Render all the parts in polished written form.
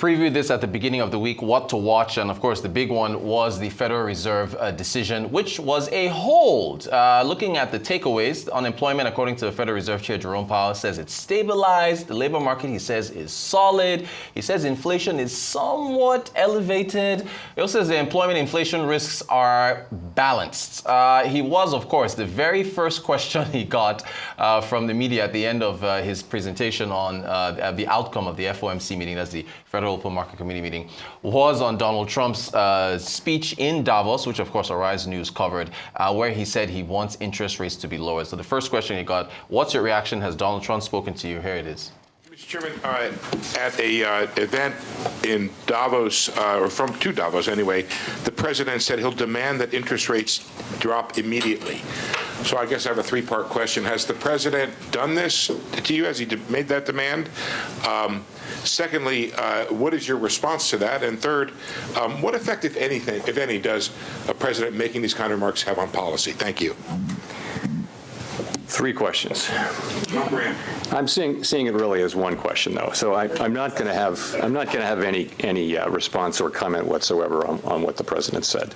previewed this at the beginning of the week, what to watch. And of course, the big one was the Federal Reserve decision, which was a hold. Looking at the takeaways, unemployment, according to the Federal Reserve Chair Jerome Powell, says it's stabilized. The labor market, he says, is solid. He says inflation is somewhat elevated. He also says the employment inflation risks are balanced. He was, of course, the very first question he got from the media at the end of his presentation on the outcome of the FOMC meeting, that's the Federal Open Market Committee meeting, was on Donald Trump's speech in Davos, which of course Arise News covered, where he said he wants interest rates to be lowered. So the first question he got, what's your reaction? Has Donald Trump spoken to you? Here it is. Mr. Chairman, at a event in Davos, or to Davos anyway, the president said he'll demand that interest rates drop immediately. So I guess I have a three-part question. Has the president done this to you? Has he made that demand? Secondly, what is your response to that? And third, what effect, if anything, if any, does a president making these kind of remarks have on policy? Thank you. Three questions. No, I'm seeing it really as one question, though. So I'm not going to have any response or comment whatsoever on what the president said.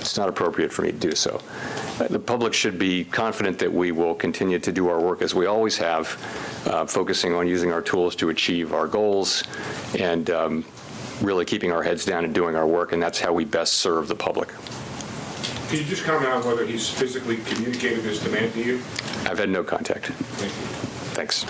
It's not appropriate for me to do so. The public should be confident that we will continue to do our work as we always have, focusing on using our tools to achieve our goals and really keeping our heads down and doing our work, and that's how we best serve the public. Can you just comment on whether he's physically communicated his demand to you? I've had no contact. Thank you. Thanks.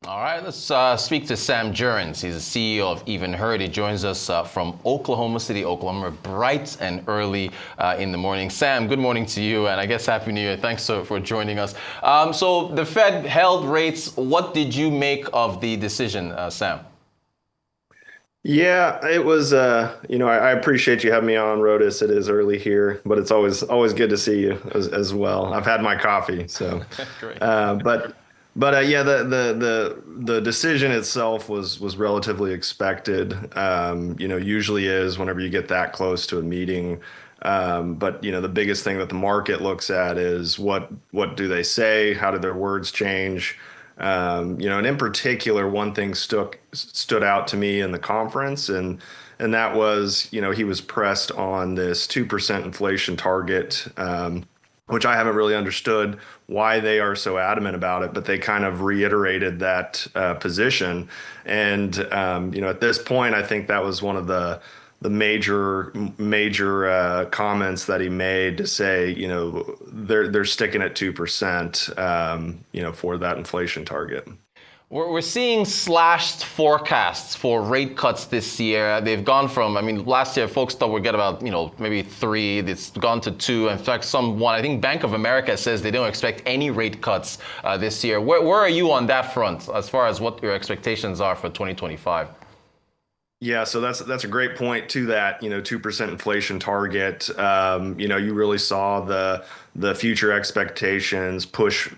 All right, let's speak to Sam Jurrens. He's the CEO of Even Heard. He joins us from Oklahoma City, Oklahoma, bright and early in the morning. Sam, good morning to you, and I guess Happy New Year. Thanks for joining us. So the Fed held rates. What did you make of the decision, Sam? Yeah, it was, I appreciate you having me on, Rodas. It is early here, but it's always good to see you as well. I've had my coffee, so. Great. Yeah, the decision itself was relatively expected. Usually is whenever you get that close to a meeting. But the biggest thing that the market looks at is what do they say? How did their words change? And in particular, one thing stood out to me in the conference, and that was, he was pressed on this 2% inflation target, which I haven't really understood why they are so adamant about it, but they kind of reiterated that position. And, at this point, I think that was one of the major comments that he made to say, they're sticking at 2%, for that inflation target. We're seeing slashed forecasts for rate cuts this year. They've gone from, last year folks thought we'd get about, maybe 3. It's gone to 2. In fact, I think Bank of America says they don't expect any rate cuts this year. Where are you on that front as far as what your expectations are for 2025? Yeah, so that's a great point to that, 2% inflation target. You really saw the future expectations push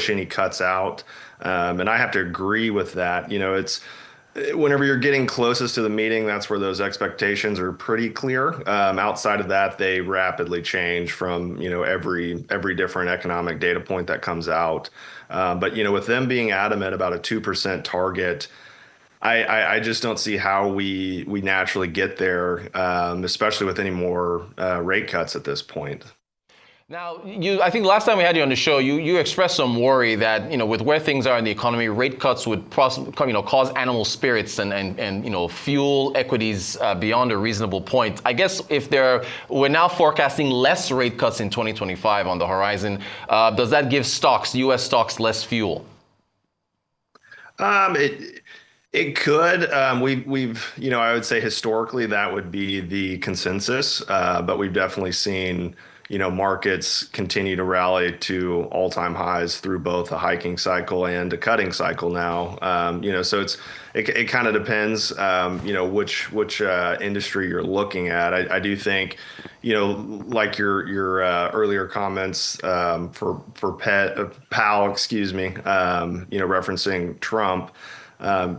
any cuts out. And I have to agree with that. It's whenever you're getting closest to the meeting, that's where those expectations are pretty clear. Outside of that, they rapidly change from, every different economic data point that comes out. But, with them being adamant about a 2% target, I just don't see how we naturally get there, especially with any more rate cuts at this point. Now, I think last time we had you on the show, you expressed some worry that, with where things are in the economy, rate cuts would cause animal spirits and fuel equities beyond a reasonable point. I guess we're now forecasting less rate cuts in 2025 on the horizon. Does that give U.S. stocks less fuel? It could. We've I would say historically that would be the consensus, but we've definitely seen markets continue to rally to all-time highs through both a hiking cycle and a cutting cycle now. So it kind of depends, which industry you're looking at. I do think, like your earlier comments for Powell, referencing Trump.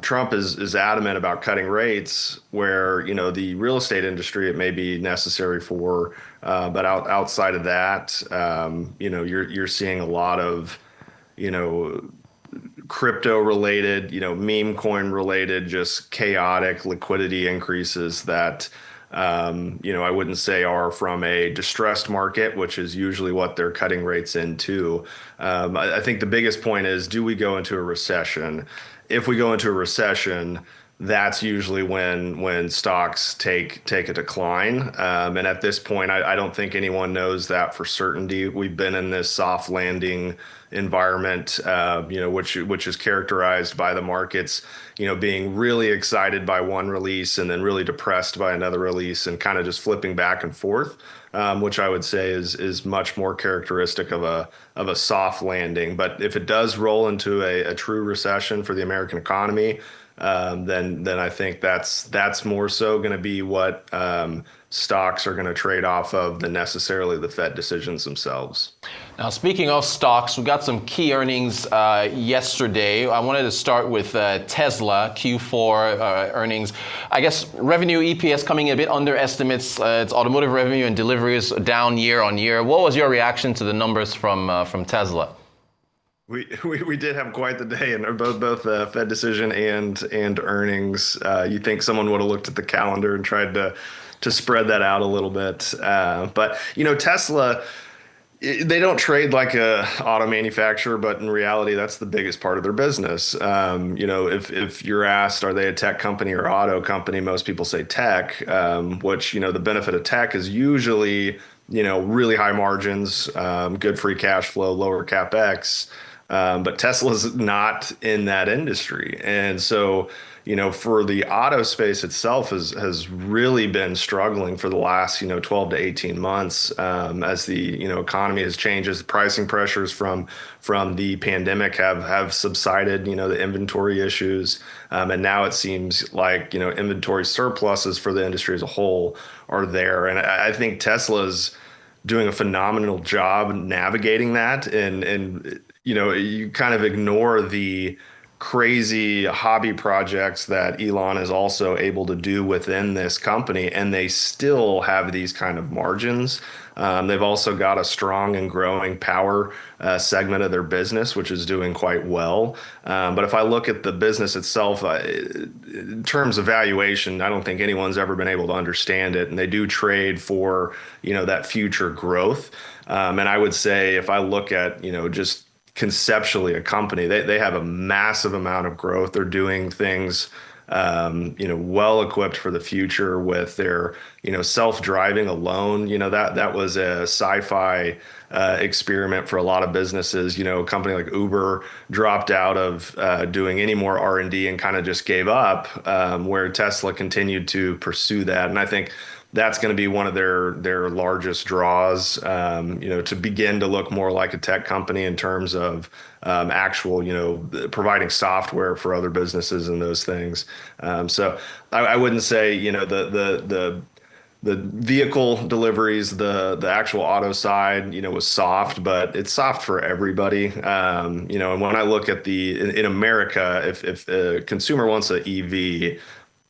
Trump is adamant about cutting rates where, the real estate industry, it may be necessary for, but outside of that, you're seeing a lot of, crypto related, meme coin related, just chaotic liquidity increases that, I wouldn't say are from a distressed market, which is usually what they're cutting rates into. I think the biggest point is, do we go into a recession? If we go into a recession, that's usually when stocks take a decline. And at this point, I don't think anyone knows that for certainty. We've been in this soft landing environment, which is characterized by the markets, being really excited by one release and then really depressed by another release and kind of just flipping back and forth, which I would say is much more characteristic of a soft landing. But if it does roll into a true recession for the American economy, then I think that's more so going to be what stocks are going to trade off of than necessarily the Fed decisions themselves. Now, speaking of stocks, we got some key earnings yesterday. I wanted to start with Tesla Q4 earnings. I guess revenue, EPS coming a bit under estimates. Its automotive revenue and deliveries down year on year. What was your reaction to the numbers from Tesla? We did have quite the day, and both Fed decision and earnings. You think someone would have looked at the calendar and tried to spread that out a little bit, but Tesla, they don't trade like a auto manufacturer, but in reality, that's the biggest part of their business. If you're asked, are they a tech company or auto company? Most people say tech, which, the benefit of tech is usually, really high margins, good free cash flow, lower CapEx. But Tesla's not in that industry. And so, for the auto space itself has really been struggling for the last, 12 to 18 months, as the, economy has changed, as the pricing pressures from the pandemic have subsided, the inventory issues. And now it seems like, inventory surpluses for the industry as a whole are there. And I think Tesla's doing a phenomenal job navigating that. And you kind of ignore the crazy hobby projects that Elon is also able to do within this company, and they still have these kind of margins. They've also got a strong and growing power segment of their business, which is doing quite well. But if I look at the business itself, in terms of valuation, I don't think anyone's ever been able to understand it. And they do trade for, that future growth. And I would say if I look at, just conceptually a company, they have a massive amount of growth. They're doing things, well equipped for the future with their, self-driving alone. That was a sci-fi experiment for a lot of businesses. A company like Uber dropped out of doing any more R&D and kind of just gave up, where Tesla continued to pursue that. And I think that's going to be one of their largest draws, to begin to look more like a tech company in terms of actual, providing software for other businesses and those things. So I wouldn't say, the vehicle deliveries, the actual auto side, was soft, but it's soft for everybody. And when I look at in America, if a consumer wants an EV,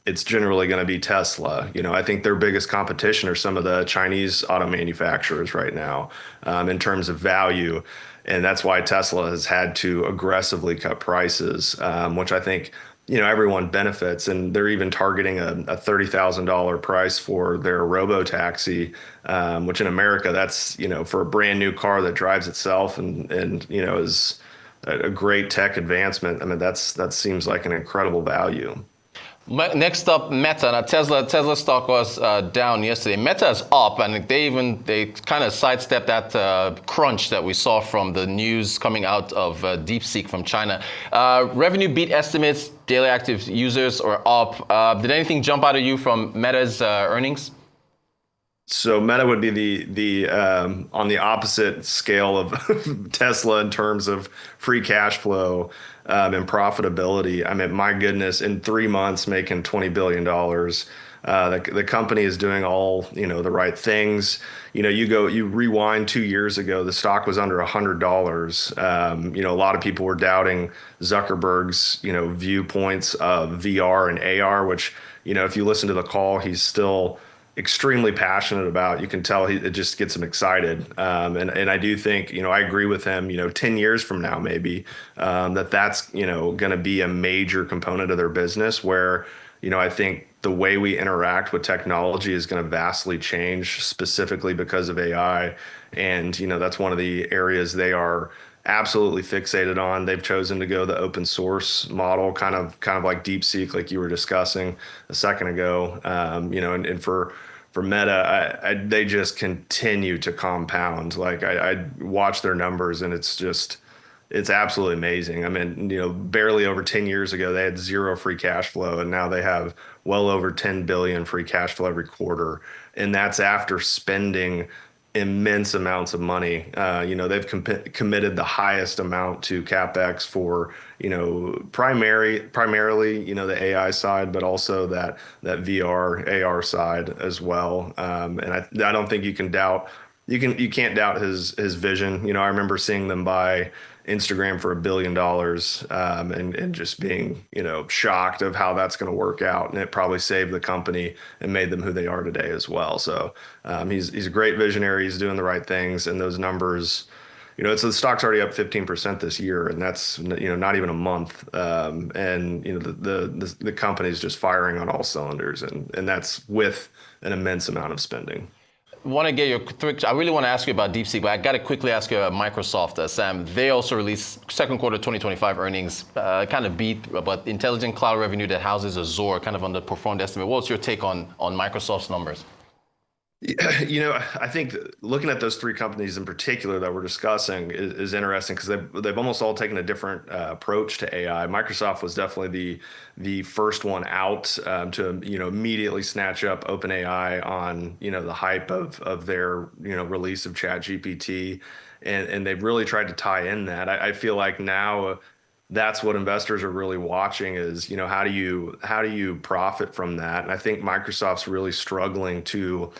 it's generally going to be Tesla. I think their biggest competition are some of the Chinese auto manufacturers right now, in terms of value. And that's why Tesla has had to aggressively cut prices, which I think, everyone benefits. And they're even targeting a $30,000 price for their robo-taxi, which in America, that's, for a brand new car that drives itself and is a great tech advancement. I mean, that seems like an incredible value. Next up, Meta. Now, Tesla stock was down yesterday. Meta is up, and they kind of sidestepped that crunch that we saw from the news coming out of Deepseek from China. Revenue beat estimates. Daily active users are up. Did anything jump out at you from Meta's earnings? So Meta would be the on the opposite scale of Tesla in terms of free cash flow and profitability. I mean, my goodness, in 3 months making $20 billion. The company is doing all, the right things. You rewind 2 years ago, the stock was under $100. A lot of people were doubting Zuckerberg's, viewpoints of VR and AR, which, if you listen to the call, he's still extremely passionate about. You can tell it just gets him excited. And I do think, I agree with him, 10 years from now, maybe, that's, going to be a major component of their business where, I think the way we interact with technology is going to vastly change specifically because of AI. And, that's one of the areas they are absolutely fixated on. They've chosen to go the open source model, kind of like Deepseek, like you were discussing a second ago. And for Meta, they just continue to compound. Like I watch their numbers, and it's absolutely amazing. I mean, barely over 10 years ago, they had zero free cash flow, and now they have well over 10 billion free cash flow every quarter. And that's after spending immense amounts of money. They've committed the highest amount to CapEx for, primarily, the AI side, but also that VR, AR side as well. And I don't think you can't doubt his vision. I remember seeing them buy Instagram for $1 billion, and just being, shocked of how that's going to work out. And it probably saved the company and made them who they are today as well. So he's a great visionary. He's doing the right things. And those numbers, the stock's already up 15% this year, and that's, not even a month. The company's just firing on all cylinders, and that's with an immense amount of spending. Want to get your I really want to ask you about Deepseek, but I got to quickly ask you about Microsoft. Sam, they also released second quarter 2025 earnings, kind of beat, but intelligent cloud revenue that houses Azure kind of underperformed estimate. What's your take on Microsoft's numbers? I think looking at those three companies in particular that we're discussing is interesting because they've almost all taken a different approach to AI. Microsoft was definitely the first one out to immediately snatch up OpenAI on the hype of their release of ChatGPT, and they've really tried to tie in that. I feel like now that's what investors are really watching is how do you profit from that? And I think Microsoft's really struggling to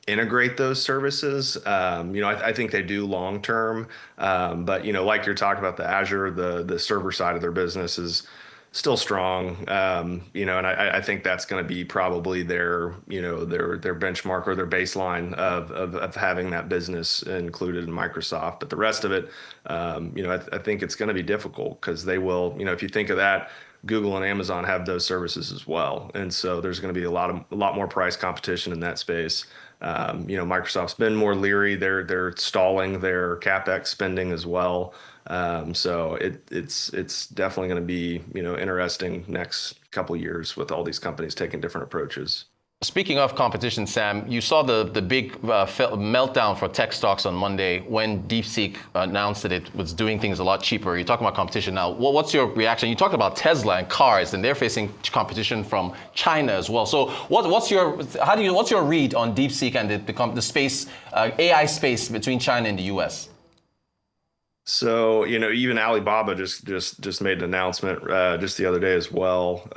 integrate those services. I think they do long term, but like you're talking about the Azure, the server side of their business is still strong. And I think that's going to be probably their benchmark or their baseline of having that business included in Microsoft. But the rest of it, I think it's going to be difficult because they will, if you think of that, Google and Amazon have those services as well. And so there's going to be a lot more price competition in that space. Microsoft's been more leery. They're stalling their CapEx spending as well. So it's definitely going to be, interesting next couple of years with all these companies taking different approaches. Speaking of competition, Sam, you saw the big meltdown for tech stocks on Monday when Deepseek announced that it was doing things a lot cheaper. You're talking about competition now. What's your reaction? You talked about Tesla and cars, and they're facing competition from China as well. So what's your read on Deepseek and the space, AI space between China and the U.S.? So, even Alibaba just made an announcement just the other day as well.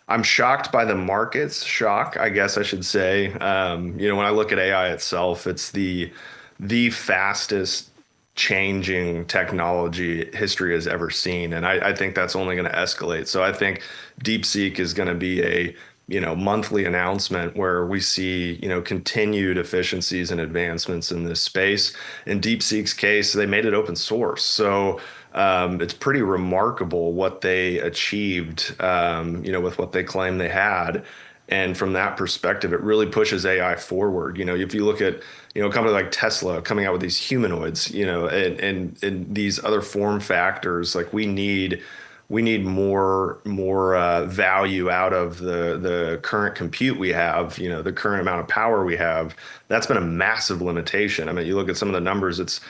I'm shocked by the market's shock, I guess I should say. When I look at AI itself, it's the fastest changing technology history has ever seen. And I think that's only going to escalate. So I think DeepSeek is going to be a monthly announcement where we see, continued efficiencies and advancements in this space. In DeepSeek's case, they made it open source. So it's pretty remarkable what they achieved, with what they claim they had. And from that perspective, it really pushes AI forward. If you look at, a company like Tesla coming out with these humanoids, and these other form factors, like we need more value out of the current compute we have, the current amount of power we have. That's been a massive limitation. I mean, you look at some of the numbers, it's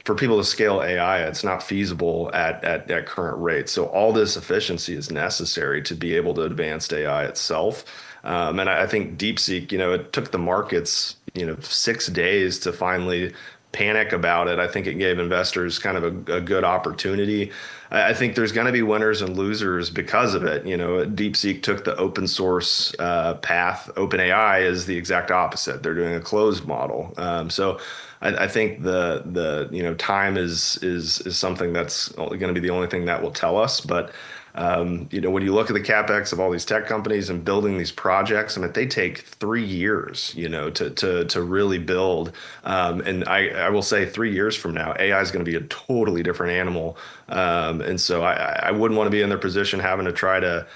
for people to scale AI, it's not feasible at current rates. So all this efficiency is necessary to be able to advance AI itself. And I think DeepSeek, it took the markets, 6 days to finally panic about it. I think it gave investors kind of a good opportunity. I think there's going to be winners and losers because of it. DeepSeek took the open source path. OpenAI is the exact opposite. They're doing a closed model. So I think the time is something that's going to be the only thing that will tell us. But when you look at the capex of all these tech companies and building these projects, I mean, they take 3 years, to really build. And I will say 3 years from now, AI is going to be a totally different animal. And so I wouldn't want to be in their position having to try to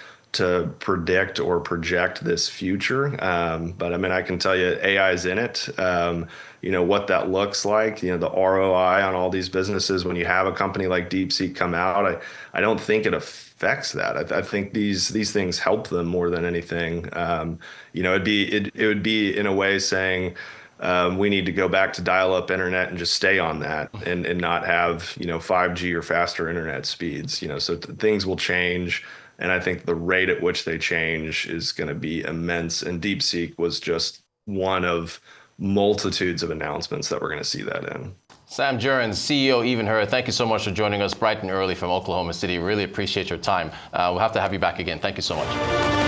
predict or project this future. But I mean, I can tell you AI is in it. What that looks like, the ROI on all these businesses when you have a company like Deepseek come out, I don't think it affects that. I think these things help them more than anything. It would be in a way saying, we need to go back to dial-up internet and just stay on that and not have 5G or faster internet speeds. So things will change. And I think the rate at which they change is going to be immense. And DeepSeek was just one of multitudes of announcements that we're going to see that in. Sam Jurrens, CEO Even Her, thank you so much for joining us bright and early from Oklahoma City. Really appreciate your time. We'll have to have you back again. Thank you so much.